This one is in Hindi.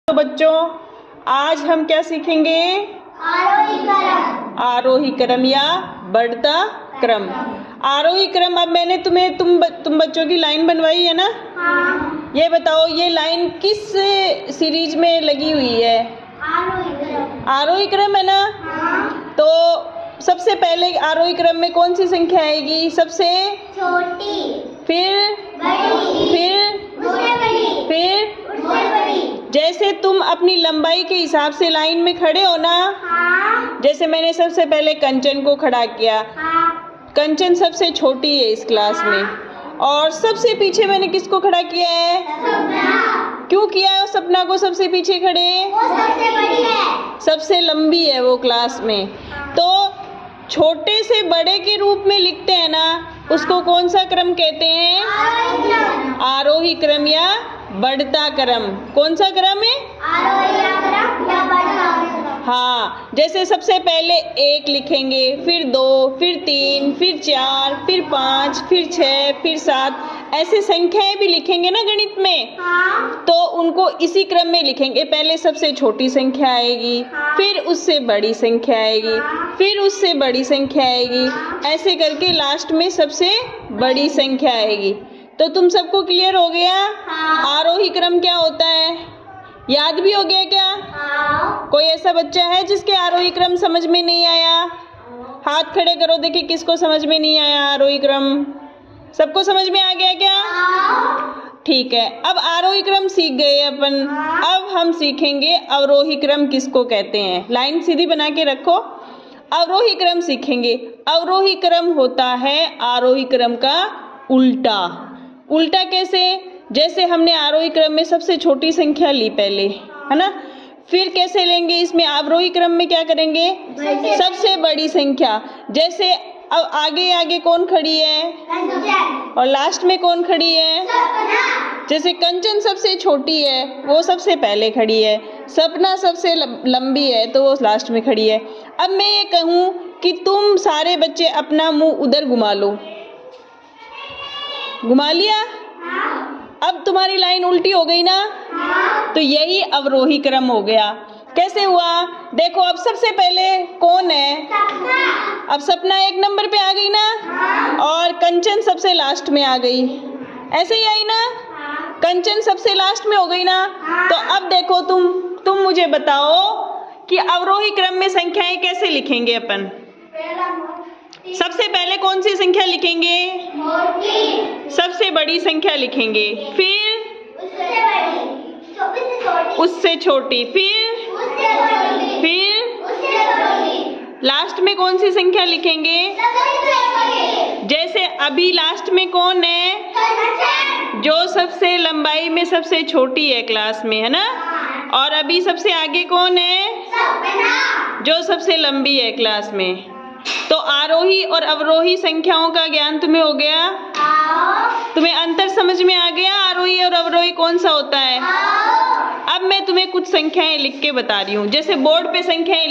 तो बच्चों आज हम क्या सीखेंगे? आरोही क्रम या बढ़ता क्रम। आरोही क्रम। अब मैंने तुम बच्चों की लाइन बनवाई है ना? हाँ। ये बताओ ये लाइन किस सीरीज में लगी हुई है? आरोही क्रम है ना? हाँ। तो सबसे पहले आरोही क्रम में कौन सी संख्या आएगी? सबसे छोटी, फिर बड़ी, फिर जैसे तुम अपनी लंबाई के हिसाब से लाइन में खड़े हो ना। हाँ। जैसे मैंने सबसे पहले कंचन को खड़ा किया। हाँ। कंचन सबसे छोटी है इस क्लास में। और सबसे पीछे मैंने किसको खड़ा किया है? सपना। क्यों किया है सपना को सबसे पीछे खड़े? वो सबसे बड़ी है, सबसे लंबी है वो क्लास में। तो छोटे से बड़े के रूप में लिखते हैं ना, उसको कौन सा क्रम कहते हैं? आरोही क्रम या बढ़ता क्रम। कौन सा क्रम है? आरोही क्रम या बढ़ता क्रम। हाँ, जैसे सबसे पहले 1 लिखेंगे, फिर 2, फिर 3, फिर 4, फिर 5, फिर 6, फिर 7, ऐसे संख्याएं भी लिखेंगे ना गणित में। हाँ। तो उनको इसी क्रम में लिखेंगे। पहले सबसे छोटी संख्या आएगी। हाँ। फिर उससे बड़ी संख्या आएगी। हाँ। फिर उससे बड़ी संख्या आएगी। हाँ। ऐसे करके लास्ट में सबसे बड़ी संख्या आएगी। तो तुम सबको क्लियर हो गया? हाँ। आरोही क्रम क्या होता है? याद भी हो गया क्या? हाँ। कोई ऐसा बच्चा है जिसके आरोही क्रम समझ में नहीं आया? हाथ खड़े करो, देखिए किसको समझ में नहीं आया आरोही क्रम। सबको समझ में आ गया क्या? हाँ। ठीक है, अब आरोही क्रम सीख गए अपन। हाँ। अब हम सीखेंगे अवरोही क्रम किसको कहते हैं। लाइन सीधी बना के रखो। अवरोही क्रम सीखेंगे। अवरोही क्रम होता है आरोही क्रम का उल्टा। उल्टा कैसे? जैसे हमने आरोही क्रम में सबसे छोटी संख्या ली पहले, है ना? फिर कैसे लेंगे इसमें? अवरोही क्रम में क्या करेंगे? सबसे बड़ी संख्या। जैसे अब आगे कौन खड़ी है? कंचन। और लास्ट में कौन खड़ी है? सपना। जैसे कंचन सबसे छोटी है, वो सबसे पहले खड़ी है। सपना सबसे लंबी है, तो वो लास्ट में खड़ी है। अब मैं ये कहूँ कि तुम सारे बच्चे अपना मुंह उधर घुमा लो। घुमा लिया? हाँ। अब तुम्हारी लाइन उल्टी हो गई ना? हाँ। तो यही अवरोही क्रम हो गया। कैसे हुआ? देखो अब सबसे पहले कौन है? सपना। अब सपना 1 नंबर पे आ गई ना? हाँ। और कंचन सबसे लास्ट में आ गई। ऐसे ही आई ना? हाँ। कंचन सबसे लास्ट में हो गई ना? हाँ। तो अब देखो तुम मुझे बताओ कि अवरोही क्रम में संख्याएं कैसे लिखेंगे अपन? सबसे पहले कौन सी संख्या लिखेंगे? सबसे बड़ी संख्या लिखेंगे। फिर उससे छोटी, फिर लास्ट में कौन सी संख्या लिखेंगे? जैसे अभी लास्ट में कौन है? जो सबसे लंबाई में सबसे छोटी है क्लास में, है ना? और अभी सबसे आगे कौन है? जो सबसे लंबी है क्लास में। तो आरोही और अवरोही संख्याओं का ज्ञान तुम्हें हो गया? तुम्हें अंतर समझ में आ गया? आरोही और अवरोही कौन सा होता है? अब मैं तुम्हें कुछ संख्याएं लिख के बता रही हूँ। जैसे बोर्ड पे संख्याएं